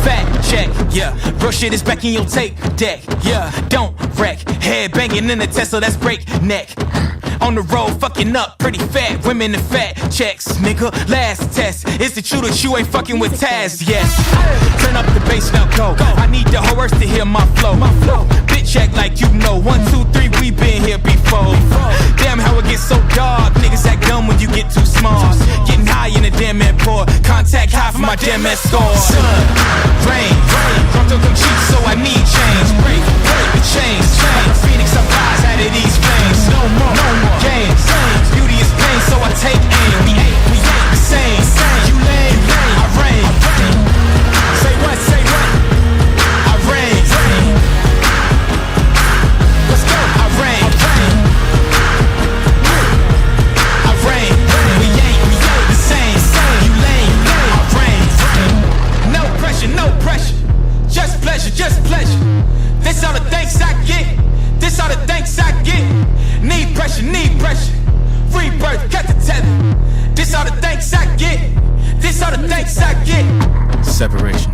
fat check, yeah. Real shit is back in your tape deck, yeah. Don't wreck, head banging in the Tesla, that's breakneck. On the road, fucking up, pretty fat women and fat checks, nigga. Last test, is it true that you ain't fucking with Taz? Yes. Turn up the bass, now go. I need the whole earth to hear my flow. Bitch act like you know. 1, 2, 3, we been here before. Damn how it gets so dark. Niggas act dumb when you get too small. Getting high in the damn airport. Contact high for my damn escort. Sun, rain, come to them cheeks, so I need change. Break the chains. Phoenix, I rise out of these flames. No more games. Beauty is pain, so I take aim. We ain't the same. You lame, I reign. Say what, say what? I reign. Let's go, I reign. I reign. We ain't the same. You lame, I reign. No pressure, no pressure. Just pleasure, just pleasure. This all the thanks I get. This all the thanks I get. Need pressure, need pressure. Rebirth, cut the tether. This all the thanks I get. This all the thanks I get. Separation.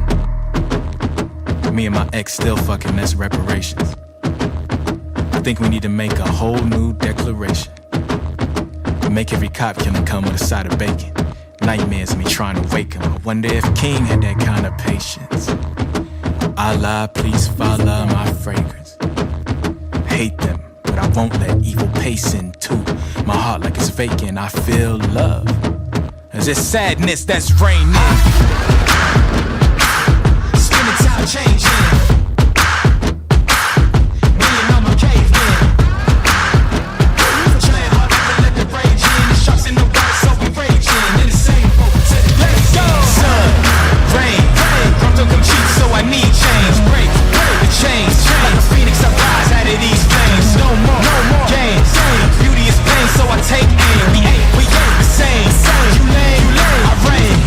Me and my ex still fucking, that's reparations. I think we need to make a whole new declaration. Make every cop killing come with a side of bacon. Nightmares of me trying to wake him. I wonder if King had that kind of patience. Allah, please follow my fragrance. Hate them, but I won't let evil pace into my heart like it's vacant. I feel love. Is it sadness that's raining? Spending time changing. Weighing on my caveman. Trying hard not to let the rage in. The sharks in the water, so we raging. In the same boat, let's go. Sun, rain, come to them cheeks, so I need change. Break the chains. Like a phoenix, I rise out of these flames. No more games. Beauty is pain, so I take aim. We ain't the same. You lame, I reign.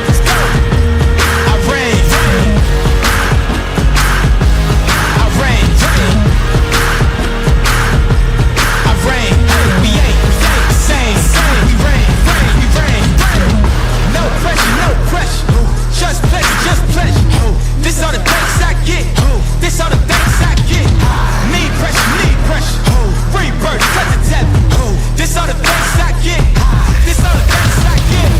Let's go. I reign. I reign. I reign. We ain't the same. We reign. We reign. No pressure, no pressure. Just pleasure, just pleasure. This all the thanks I get. This all the thanks I get. Need pressure, need pressure. Rebirth, cut the tether. This all the thanks I get. This all the thanks I get.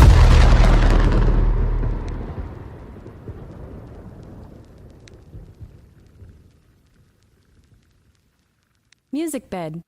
Music Bed.